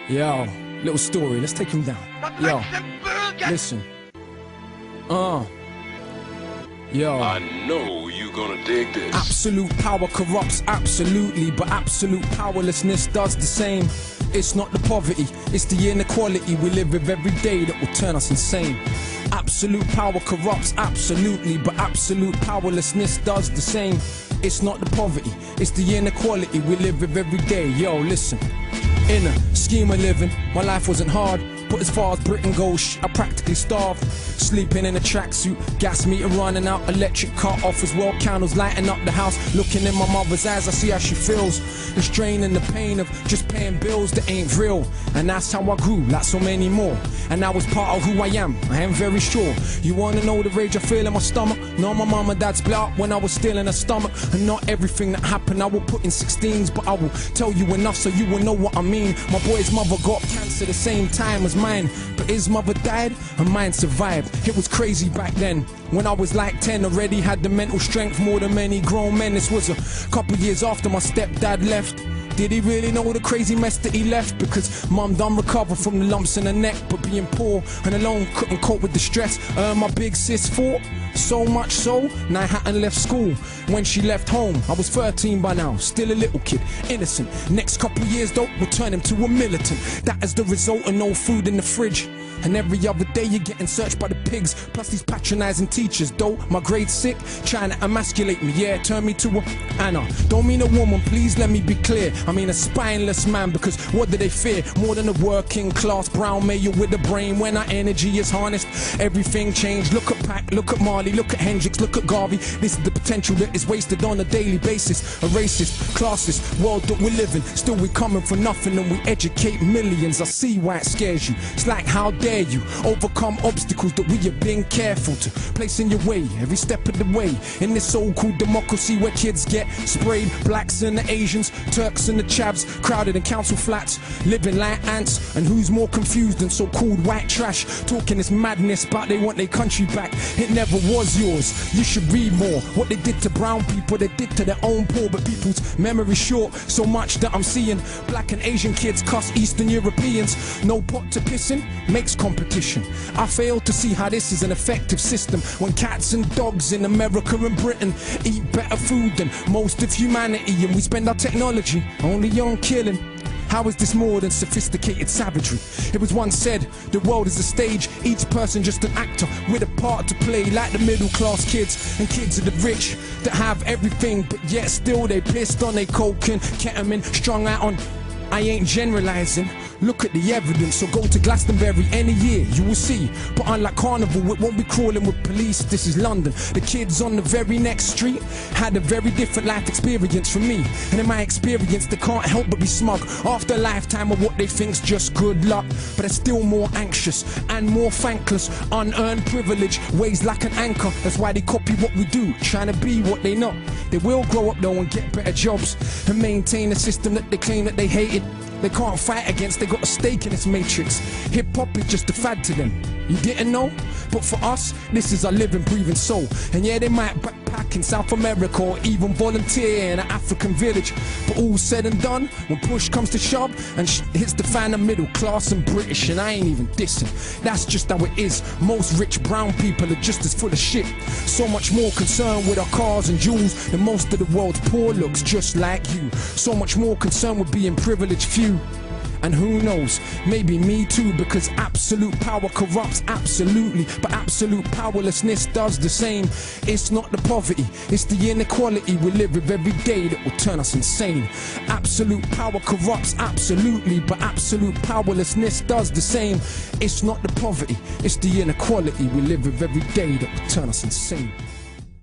Yo, little story, let's take him down. Yo, listen. Yo. I know you gonna dig this. Absolute power corrupts, absolutely, but absolute powerlessness does the same. It's not the poverty, it's the inequality we live with every day that will turn us insane. Absolute power corrupts, absolutely, but absolute powerlessness does the same. It's not the poverty, it's the inequality we live with every day. Yo, listen. In a scheme of living, my life wasn't hard, but as far as Britain goes, I practically starved. Sleeping in a tracksuit, gas meter running out, electric car off as well, candles lighting up the house. Looking in my mother's eyes, I see how she feels, the strain and the pain of just paying bills that ain't real. And that's how I grew, like so many more. And that was part of who I am very sure. You wanna know the rage I feel in my stomach? No, my mom and dad split up when I was still in her stomach. And not everything that happened I will put in 16s, but I will tell you enough so you will know what I mean. My boy's mother got cancer the same time as mine, but his mother died and mine survived. It was crazy back then. When I was like 10, already had the mental strength more than many grown men. This was a couple years after my stepdad left. Did he really know the crazy mess that he left? Because mum done recover from the lumps in her neck, but being poor and alone couldn't cope with the stress. My big sis fought, so much so, now I hadn't left school. When she left home, I was 13 by now, still a little kid, innocent. Next couple years though, will turn him to a militant. That is the result of no food in the fridge. And every other day you're getting searched by the pigs, plus these patronizing teachers. Though my grade sick, trying to emasculate me, yeah, turn me to a Anna. Don't mean a woman, please let me be clear. I mean a spineless man, because what do they fear? More than a working class brown male with a brain. When our energy is harnessed, everything changed. Look at Pac, look at Marley, look at Hendrix, look at Garvey. This is the potential that is wasted on a daily basis. A racist, classist world that we're living. Still we coming for nothing and we educate millions. I see why it scares you. It's like, how dare you overcome obstacles that we have been careful to place in your way every step of the way. In this so-called democracy where kids get sprayed, blacks and the Asians, Turks and the chavs, crowded in council flats, living like ants. And who's more confused than so-called white trash, talking this madness about they want their country back? It never was yours. You should read more. What they did to brown people, they did to their own poor. But people's memory short, so much that I'm seeing black and Asian kids cuss Eastern Europeans. No pot to piss in makes competition. I fail to see how this is an effective system when cats and dogs in America and Britain eat better food than most of humanity, and we spend our technology only on killing. How is this more than sophisticated savagery? It was once said, the world is a stage, each person just an actor with a part to play, like the middle class kids and kids of the rich that have everything, but yet still they pissed on their coke and ketamine, strung out on. I ain't generalizing, look at the evidence. So go to Glastonbury any year, you will see. But unlike Carnival, it won't be crawling with police. This is London. The kids on the very next street had a very different life experience from me. And in my experience, they can't help but be smug after a lifetime of what they think's just good luck. But they're still more anxious and more thankless. Unearned privilege weighs like an anchor. That's why they copy what we do, trying to be what they not. They will grow up though and get better jobs and maintain a system that they claim that they hated. They can't fight against, they got a stake in this matrix. Hip-hop is just a fad to them. You didn't know? But for us, this is our living, breathing soul. And yeah, they might backpack in South America or even volunteer in an African village. But all said and done, when push comes to shove and hits the fan of middle class and British, and I ain't even dissing. That's just how it is. Most rich brown people are just as full of shit. So much more concerned with our cars and jewels than most of the world's poor looks just like you. So much more concerned with being privileged few. And who knows, maybe me too, because absolute power corrupts, absolutely, but absolute powerlessness does the same. It's not the poverty, it's the inequality we live with every day that will turn us insane. Absolute power corrupts, absolutely, but absolute powerlessness does the same. It's not the poverty, it's the inequality we live with every day that will turn us insane.